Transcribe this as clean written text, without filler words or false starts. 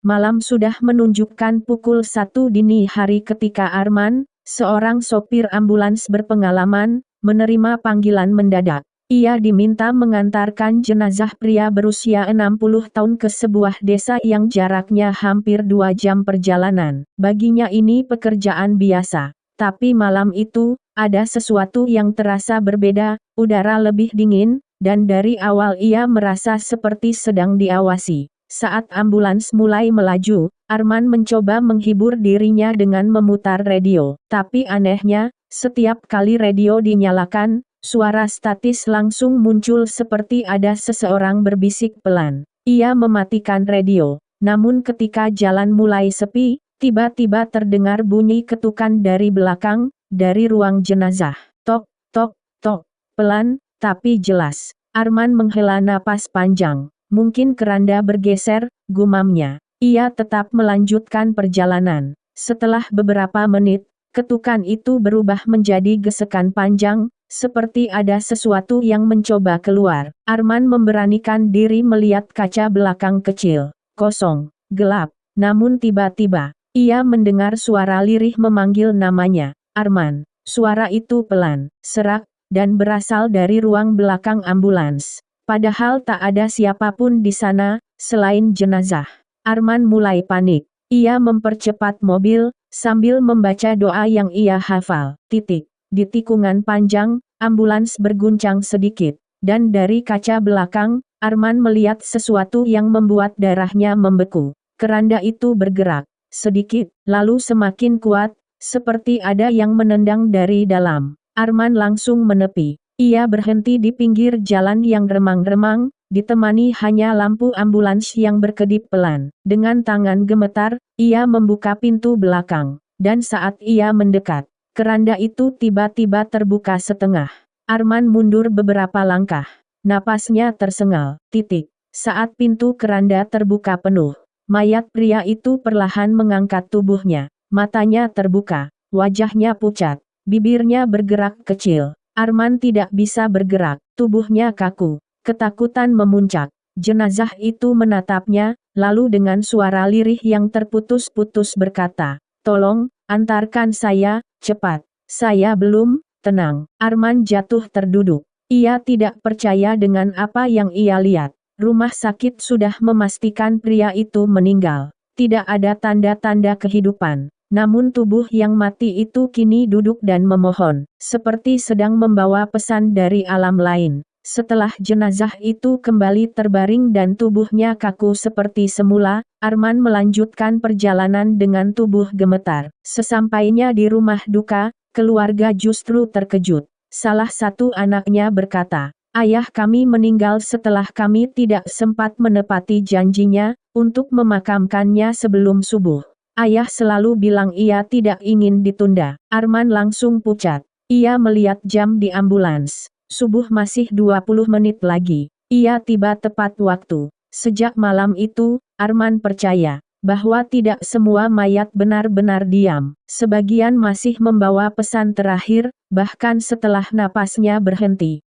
Malam sudah menunjukkan pukul 1 dini hari ketika Arman, seorang sopir ambulans berpengalaman, menerima panggilan mendadak. Ia diminta mengantarkan jenazah pria berusia 60 tahun ke sebuah desa yang jaraknya hampir 2 jam perjalanan. Baginya ini pekerjaan biasa. Tapi malam itu, ada sesuatu yang terasa berbeda, udara lebih dingin, dan dari awal ia merasa seperti sedang diawasi. Saat ambulans mulai melaju, Arman mencoba menghibur dirinya dengan memutar radio. Tapi anehnya, setiap kali radio dinyalakan, suara statis langsung muncul seperti ada seseorang berbisik pelan. Ia mematikan radio. Namun ketika jalan mulai sepi, tiba-tiba terdengar bunyi ketukan dari belakang, dari ruang jenazah. Tok, tok, tok. Pelan, tapi jelas. Arman menghela napas panjang. Mungkin keranda bergeser, gumamnya. Ia tetap melanjutkan perjalanan. Setelah beberapa menit, ketukan itu berubah menjadi gesekan panjang, seperti ada sesuatu yang mencoba keluar. Arman memberanikan diri melihat kaca belakang kecil, kosong, gelap. Namun tiba-tiba, ia mendengar suara lirih memanggil namanya. Arman. Suara itu pelan, serak, dan berasal dari ruang belakang ambulans. Padahal tak ada siapapun di sana, selain jenazah. Arman mulai panik. Ia mempercepat mobil, sambil membaca doa yang ia hafal. Di tikungan panjang, ambulans berguncang sedikit. Dan dari kaca belakang, Arman melihat sesuatu yang membuat darahnya membeku. Keranda itu bergerak, sedikit, lalu semakin kuat, seperti ada yang menendang dari dalam. Arman langsung menepi. Ia berhenti di pinggir jalan yang remang-remang, ditemani hanya lampu ambulans yang berkedip pelan. Dengan tangan gemetar, ia membuka pintu belakang. Dan saat ia mendekat, keranda itu tiba-tiba terbuka setengah. Arman mundur beberapa langkah. Napasnya tersengal. Saat pintu keranda terbuka penuh, mayat pria itu perlahan mengangkat tubuhnya. Matanya terbuka, wajahnya pucat, bibirnya bergerak kecil. Arman tidak bisa bergerak, tubuhnya kaku. Ketakutan memuncak. Jenazah itu menatapnya, lalu dengan suara lirih yang terputus-putus berkata, "Tolong, antarkan saya, cepat. Saya belum tenang." Arman jatuh terduduk. Ia tidak percaya dengan apa yang ia lihat. Rumah sakit sudah memastikan pria itu meninggal. Tidak ada tanda-tanda kehidupan. Namun tubuh yang mati itu kini duduk dan memohon, seperti sedang membawa pesan dari alam lain. Setelah jenazah itu kembali terbaring dan tubuhnya kaku seperti semula, Arman melanjutkan perjalanan dengan tubuh gemetar. Sesampainya di rumah duka, keluarga justru terkejut. Salah satu anaknya berkata, "Ayah kami meninggal setelah kami tidak sempat menepati janjinya untuk memakamkannya sebelum subuh. Ayah selalu bilang ia tidak ingin ditunda." Arman langsung pucat. Ia melihat jam di ambulans. Subuh masih 20 menit lagi. Ia tiba tepat waktu. Sejak malam itu, Arman percaya bahwa tidak semua mayat benar-benar diam. Sebagian masih membawa pesan terakhir, bahkan setelah napasnya berhenti.